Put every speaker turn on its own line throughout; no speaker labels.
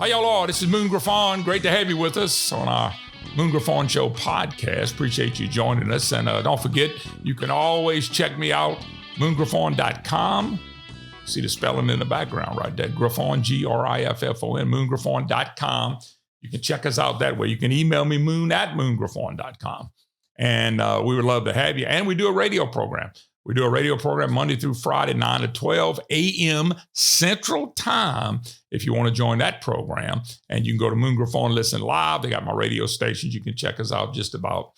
Hi, y'all all. This is Moon Griffon. Great to have you with us on our Moon Griffon Show podcast. Appreciate you joining us. And don't forget, you can always check me out, moongriffon.com. See the spelling in the background right there. Griffon, Griffon, moongriffon.com. You can check us out that way. You can email me, moon@moongriffon.com. And we would love to have you. And we do a radio program. We do a radio program Monday through Friday, 9 to 12 a.m. Central Time, if you want to join that program. And you can go to Moon Griffon and listen live. They got my radio stations. You can check us out just about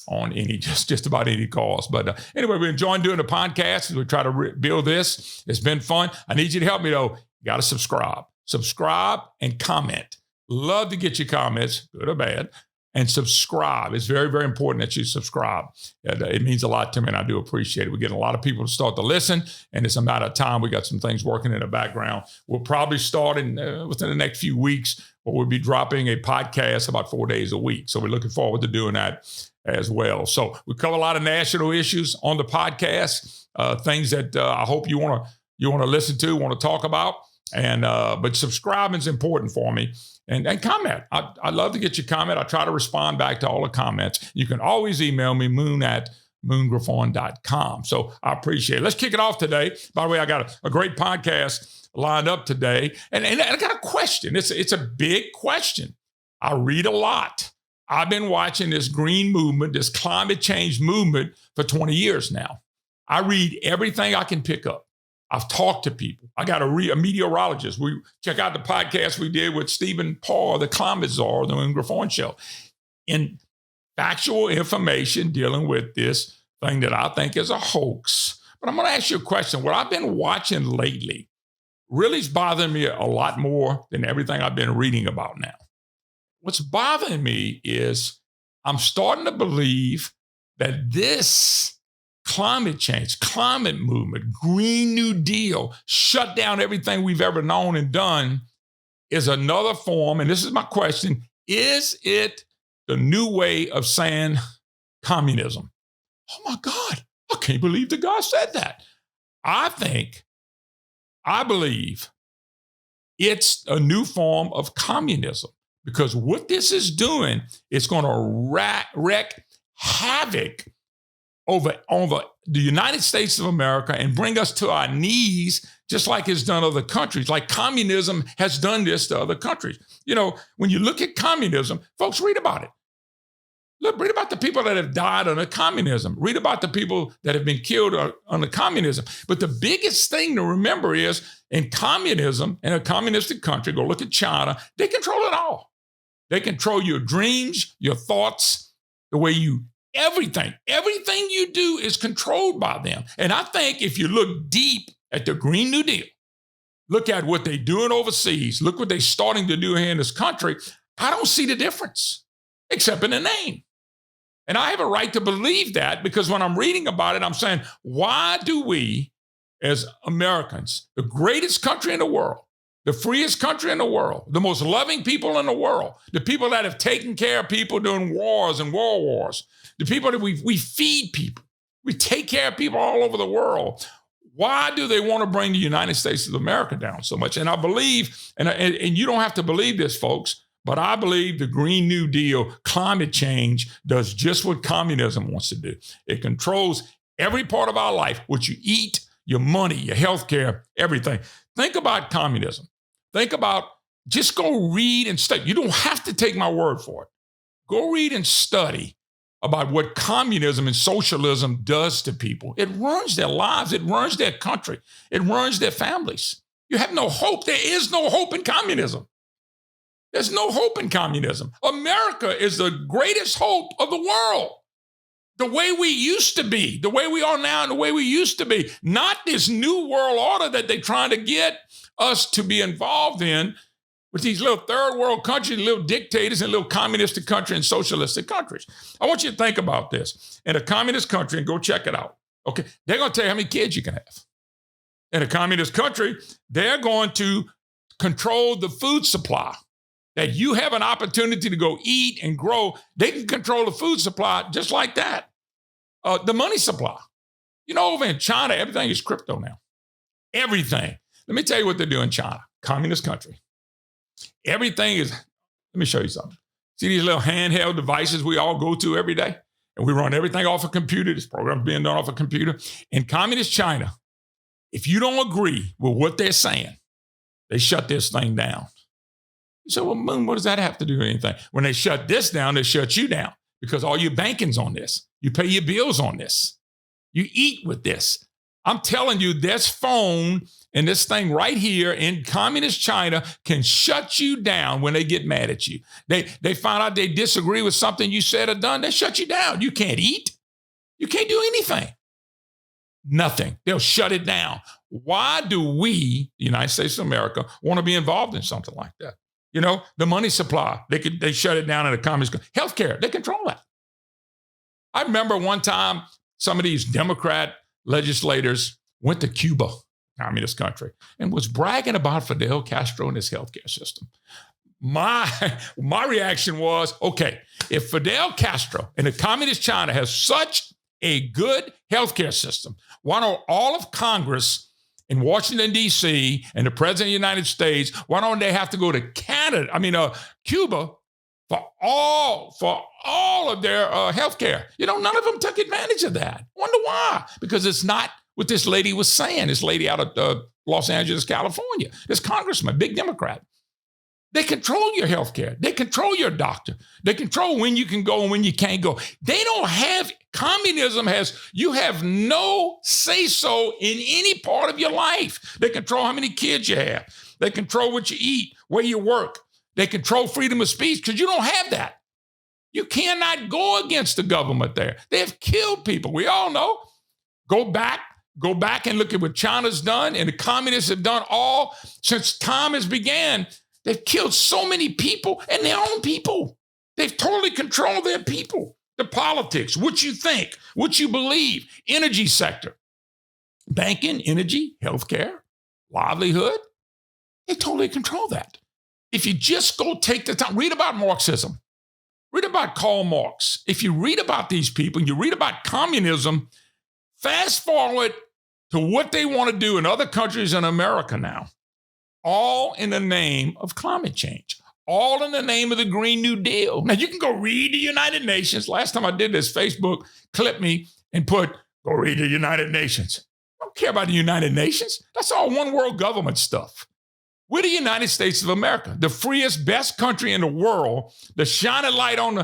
on any, just about any calls. But anyway, we're enjoying doing the podcast as we try to build this. It's been fun. I need you to help me, though. You got to subscribe. Subscribe and comment. Love to get your comments, good or bad. And subscribe. It's very, very important that you subscribe. It means a lot to me, and I do appreciate it. We're getting a lot of people to start to listen, and it's a matter of time. We got some things working in the background. We'll probably start within the next few weeks, but we'll be dropping a podcast about 4 days a week. So we're looking forward to doing that as well. So we cover a lot of national issues on the podcast, things that I hope you want to listen to, want to talk about. And but subscribing is important for me. And comment. I'd love to get your comment. I try to respond back to all the comments. You can always email me, moon@moongriffon.com. So I appreciate it. Let's kick it off today. By the way, I got a great podcast lined up today. And I got a question. It's a big question. I read a lot. I've been watching this green movement, this climate change movement for 20 years now. I read everything I can pick up. I've talked to people. I got a meteorologist. We check out the podcast we did with Stephen Paul, the climate czar, the Moon Griffon Show. In factual information dealing with this thing that I think is a hoax. But I'm going to ask you a question. What I've been watching lately really is bothering me a lot more than everything I've been reading about now. What's bothering me is I'm starting to believe that this climate change, climate movement, Green New Deal, shut down everything we've ever known and done is another form. And this is my question. Is it the new way of saying communism? Oh my God, I can't believe the guy said that. I believe it's a new form of communism because what this is doing is going to wreak havoc over the United States of America and bring us to our knees, just like it's done other countries. Like communism has done this to other countries. You know, when you look at communism, folks, read about it. Read about the people that have died under communism. Read about the people that have been killed under communism. But the biggest thing to remember is in communism, in a communistic country, go look at China, they control it all. They control your dreams, your thoughts, the way you everything you do is controlled by them. And I think if you look deep at the Green New Deal, look at what they're doing overseas, look what they're starting to do here in this country, I don't see the difference except in the name. And I have a right to believe that because when I'm reading about it, I'm saying, why do we as Americans, the greatest country in the world, the freest country in the world, the most loving people in the world, the people that have taken care of people during wars and world wars, the people that we feed people, we take care of people all over the world. Why do they want to bring the United States of America down so much? And I believe, and you don't have to believe this, folks, but I believe the Green New Deal, climate change, does just what communism wants to do. It controls every part of our life, what you eat, your money, your health care, everything. Think about communism. Think about, just go read and study. You don't have to take my word for it. Go read and study about what communism and socialism does to people. It ruins their lives. It ruins their country. It ruins their families. You have no hope. There is no hope in communism. There's no hope in communism. America is the greatest hope of the world. The way we used to be, the way we are now and the way we used to be, not this new world order that they're trying to get us to be involved in with these little third world countries, little dictators and little communistic countries and socialistic countries. I want you to think about this. In a communist country, and go check it out, okay, they're going to tell you how many kids you can have. In a communist country, they're going to control the food supply. That you have an opportunity to go eat and grow. They can control the food supply just like that. The money supply. You know, over in China, everything is crypto now. Everything. Let me tell you what they do in China, communist country. Everything is, let me show you something. See these little handheld devices we all go to every day? And we run everything off a computer. This program's being done off a computer. In communist China, if you don't agree with what they're saying, they shut this thing down. You say, well, Moon, what does that have to do with anything? When they shut this down, they shut you down because all your banking's on this. You pay your bills on this. You eat with this. I'm telling you, this phone and this thing right here in communist China can shut you down when they get mad at you. They find out they disagree with something you said or done, they shut you down. You can't eat. You can't do anything. Nothing. They'll shut it down. Why do we, the United States of America, want to be involved in something like that? You know, the money supply, they shut it down in a communist country. Healthcare, they control that. I remember one time some of these Democrat legislators went to Cuba, communist country, and was bragging about Fidel Castro and his healthcare system. My reaction was, okay, if Fidel Castro and the communist China has such a good healthcare system, why don't all of Congress in Washington, D.C., and the President of the United States, why don't they have to go to Cuba for all of their health care? You know, none of them took advantage of that. Wonder why? Because it's not what this lady was saying, this lady out of Los Angeles, California, this congressman, big Democrat. They control your health care. They control your doctor. They control when you can go and when you can't go. They don't have, communism has, you have no say-so in any part of your life. They control how many kids you have. They control what you eat, where you work. They control freedom of speech because you don't have that. You cannot go against the government there. They have killed people. We all know. Go back and look at what China's done and the communists have done all since time has began. They've killed so many people and their own people. They've totally controlled their people. The politics, what you think, what you believe, energy sector, banking, energy, healthcare, livelihood. They totally control that. If you just go take the time, read about Marxism, read about Karl Marx. If you read about these people and you read about communism, fast forward to what they want to do in other countries in America now. All in the name of climate change, all in the name of the Green New Deal. Now, you can go read the United Nations. Last time I did this, Facebook clipped me and put, go read the United Nations. I don't care about the United Nations. That's all one world government stuff. We're the United States of America, the freest, best country in the world, the shining light on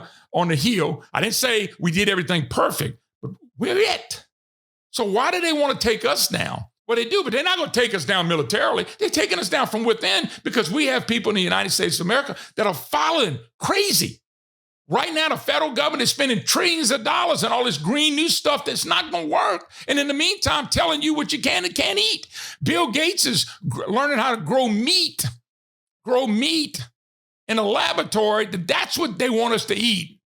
the hill. I didn't say we did everything perfect, but we're it. So why do they want to take us down? Well, they do, but they're not going to take us down militarily. They're taking us down from within because we have people in the United States of America that are following crazy. Right now, the federal government is spending trillions of dollars on all this green new stuff that's not going to work. And in the meantime, telling you what you can and can't eat. Bill Gates is learning how to grow meat in a laboratory. That's what they want us to eat.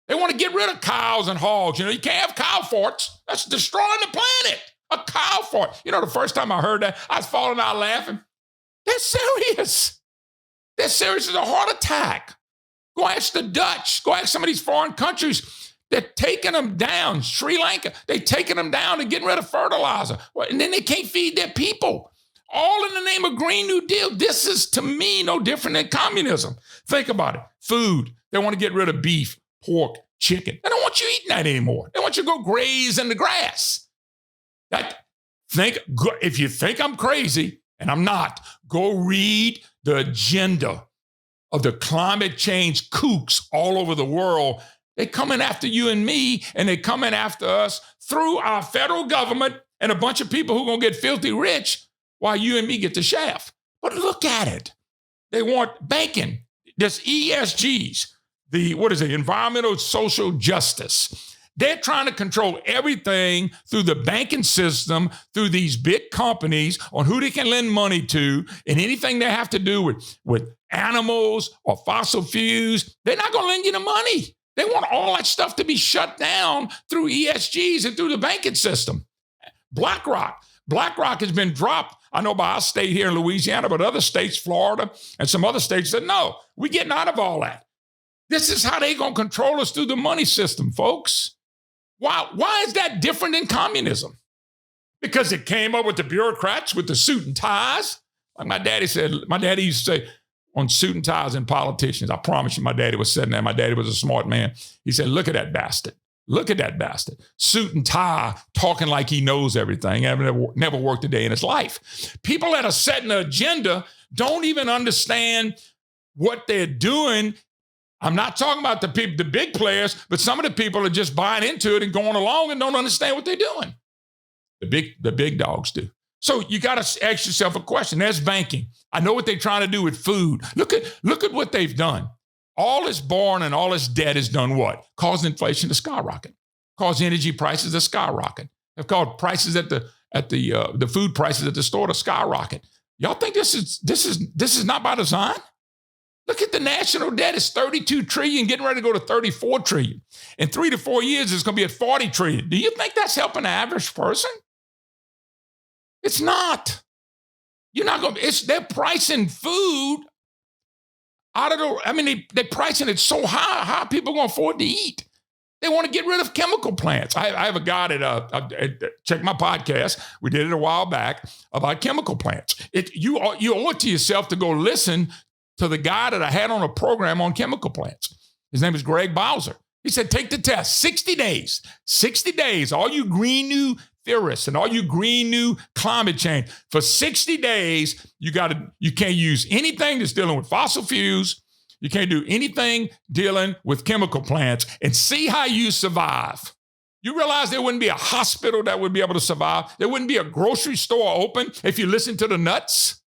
They want to get rid of cows and hogs. You know, you can't have cow farts. That's destroying the planet. A cow fart. You know, the first time I heard that, I was falling out laughing. That's serious. That's serious as a heart attack. Go ask the Dutch. Go ask some of these foreign countries. They're taking them down. Sri Lanka, they're taking them down and getting rid of fertilizer. And then they can't feed their people. All in the name of Green New Deal. This is, to me, no different than communism. Think about it. Food. They want to get rid of beef, pork, chicken. They don't want you eating that anymore. They want you to go graze in the grass. If you think I'm crazy, and I'm not, go read the agenda of the climate change kooks all over the world. They're coming after you and me, and they're coming after us through our federal government and a bunch of people who are going to get filthy rich while you and me get the shaft. But look at it. They want banking. There's ESGs, environmental social justice. They're trying to control everything through the banking system, through these big companies on who they can lend money to, and anything they have to do with animals or fossil fuels. They're not going to lend you the money. They want all that stuff to be shut down through ESGs and through the banking system. BlackRock has been dropped. I know by our state here in Louisiana, but other states, Florida, and some other states said, no, we're getting out of all that. This is how they're going to control us through the money system, folks. Why is that different than communism? Because it came up with the bureaucrats with the suit and ties. Like my daddy used to say, on suit and ties and politicians. I promise you, my daddy was sitting there. My daddy was a smart man. He said, look at that bastard. Look at that bastard. Suit and tie, talking like he knows everything. Never worked a day in his life. People that are setting the agenda don't even understand what they're doing. I'm not talking about the people, the big players, but some of the people are just buying into it and going along and don't understand what they're doing. The big dogs do. So you got to ask yourself a question. There's banking. I know what they're trying to do with food. Look at what they've done. All this borrowing and all this debt has done what? Caused inflation to skyrocket. Caused energy prices to skyrocket. Have caused prices at the food prices at the store to skyrocket. Y'all think this is not by design? Look at the national debt. It's 32 trillion, getting ready to go to 34 trillion. In 3 to 4 years, it's going to be at 40 trillion. Do you think that's helping the average person? It's not. You're not going to, they're pricing food out of they're pricing it so high, how people going to afford to eat? They want to get rid of chemical plants. I have a guy that check my podcast. We did it a while back about chemical plants. You owe it to yourself to go listen to the guy that I had on a program on chemical plants. His name is Greg Bowser. He said, take the test, 60 days. 60 days, all you green new theorists and all you green new climate change. For 60 days, you can't use anything that's dealing with fossil fuels. You can't do anything dealing with chemical plants and see how you survive. You realize there wouldn't be a hospital that would be able to survive. There wouldn't be a grocery store open if you listen to the nuts.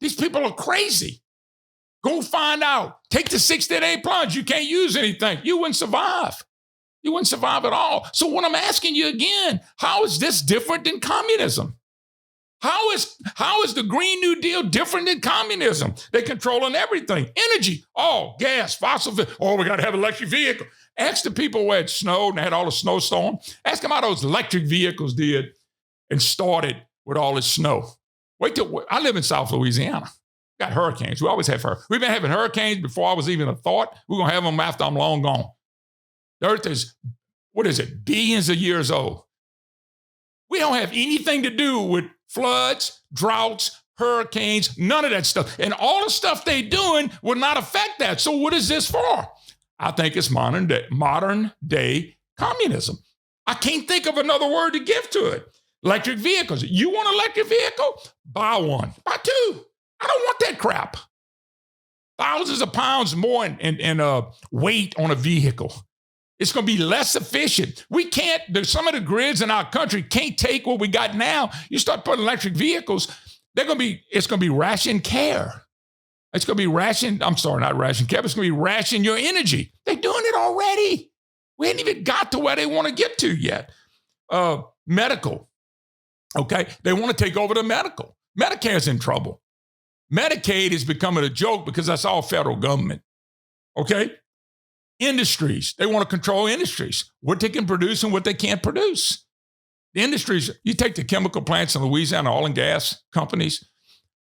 These people are crazy. Go find out. Take the 60-day plunge. You can't use anything. You wouldn't survive. You wouldn't survive at all. So what I'm asking you again, how is this different than communism? How is the Green New Deal different than communism? They're controlling everything. Energy, gas, fossil fuel. We got to have electric vehicle. Ask the people where it snowed and had all the snowstorm. Ask them how those electric vehicles did and started with all this snow. I live in South Louisiana. Got hurricanes. We always have hurricanes. We've been having hurricanes before I was even a thought. We're going to have them after I'm long gone. The earth is, billions of years old. We don't have anything to do with floods, droughts, hurricanes, none of that stuff. And all the stuff they're doing will not affect that. So what is this for? I think it's modern day communism. I can't think of another word to give to it. Electric vehicles. You want an electric vehicle? Buy one. Buy two. I don't want that crap. Thousands of pounds more in weight on a vehicle. It's going to be less efficient. Some of the grids in our country can't take what we got now. You start putting electric vehicles, it's going to be ration care. It's going to be not ration care, but it's going to be ration your energy. They're doing it already. We ain't even got to where they want to get to yet. Medical, okay? They want to take over the medical. Medicare's in trouble. Medicaid is becoming a joke because that's all federal government, okay? Industries, they want to control industries, what they can produce and what they can't produce. The industries, you take the chemical plants in Louisiana, oil and gas companies,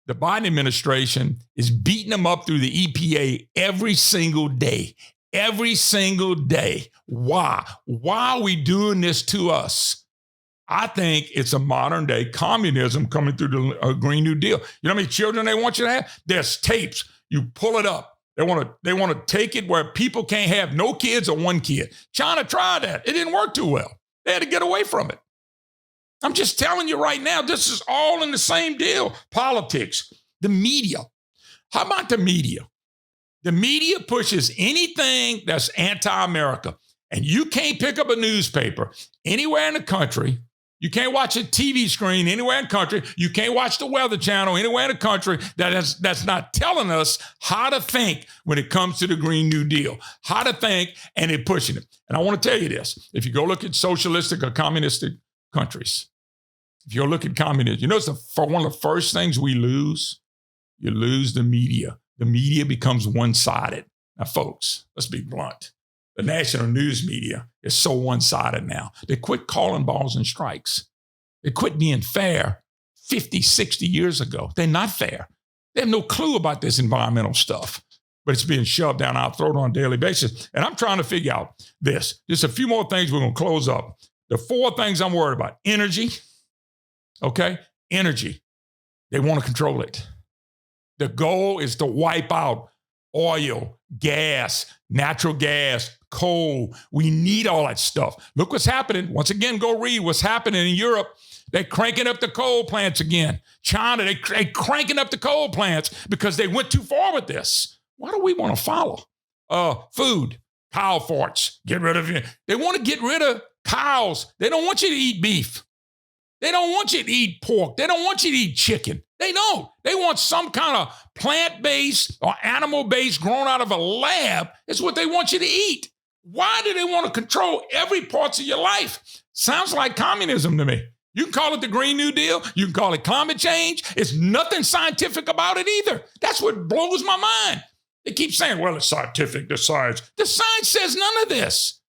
the Biden administration is beating them up through the EPA every single day. Every single day. Why? Why are we doing this to us? I think it's a modern day communism coming through the Green New Deal. You know how many children they want you to have? There's tapes. You pull it up. They want to take it where people can't have no kids or one kid. China tried that. It didn't work too well. They had to get away from it. I'm just telling you right now, this is all in the same deal. Politics, the media. How about the media? The media pushes anything that's anti-America. And you can't pick up a newspaper anywhere in the country. You can't watch a TV screen anywhere in the country. You can't watch the Weather Channel anywhere in the country that's not telling us how to think when it comes to the Green New Deal. How to think, and they're pushing it. And I want to tell you this. If you go look at socialistic or communistic countries, if you go look at communism, you know one of the first things we lose? You lose the media. The media becomes one-sided. Now, folks, let's be blunt. The national news media is so one-sided now. They quit calling balls and strikes. They quit being fair 50, 60 years ago. They're not fair. They have no clue about this environmental stuff, but it's being shoved down our throat on a daily basis. And I'm trying to figure out this. Just a few more things we're going to close up. The 4 things I'm worried about. Energy. Okay? Energy. They want to control it. The goal is to wipe out oil, gas, natural gas, coal. We need all that stuff. Look what's happening. Once again, go read what's happening in Europe. They're cranking up the coal plants again. China, they're cranking up the coal plants because they went too far with this. Why do we want to follow? Food, cow farts, get rid of it. They want to get rid of cows. They don't want you to eat beef. They don't want you to eat pork. They don't want you to eat chicken. They don't. They want some kind of plant-based or animal-based grown out of a lab. It's what they want you to eat. Why do they want to control every part of your life? Sounds like communism to me. You can call it the Green New Deal. You can call it climate change. It's nothing scientific about it either. That's what blows my mind. They keep saying, well, it's scientific, the science. The science says none of this.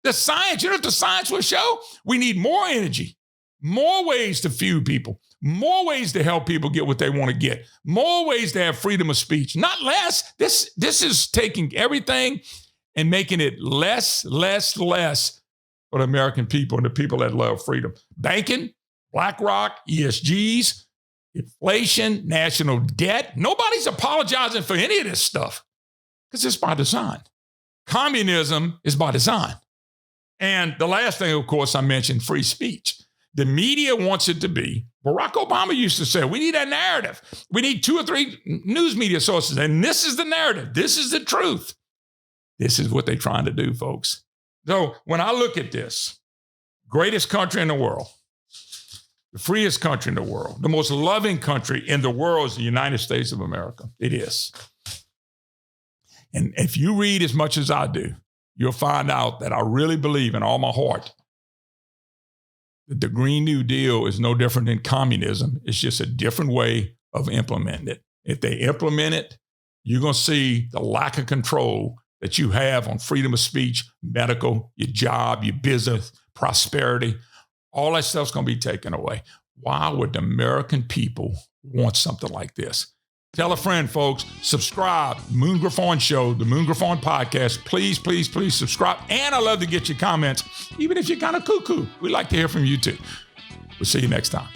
The science, you know what the science will show? We need more energy, more ways to fuel people, more ways to help people get what they want to get, more ways to have freedom of speech, not less. This is taking everything and making it less for the American people and the people that love freedom. Banking, BlackRock, ESGs, inflation, national debt. Nobody's apologizing for any of this stuff because it's by design. Communism is by design. And the last thing, of course, I mentioned free speech. The media wants it to be. Barack Obama used to say, we need a narrative. We need 2 or 3 news media sources. And this is the narrative. This is the truth. This is what they're trying to do, folks. So when I look at this, greatest country in the world, the freest country in the world, the most loving country in the world is the United States of America. It is. And if you read as much as I do, you'll find out that I really believe in all my heart that the Green New Deal is no different than communism. It's just a different way of implementing it. If they implement it, you're going to see the lack of control that you have on freedom of speech, medical, your job, your business, prosperity. All that stuff's going to be taken away. Why would the American people want something like this? Tell a friend, folks. Subscribe. Moon Griffon Show, the Moon Griffon Podcast. Please, please, please subscribe. And I love to get your comments, even if you're kind of cuckoo. We'd like to hear from you too. We'll see you next time.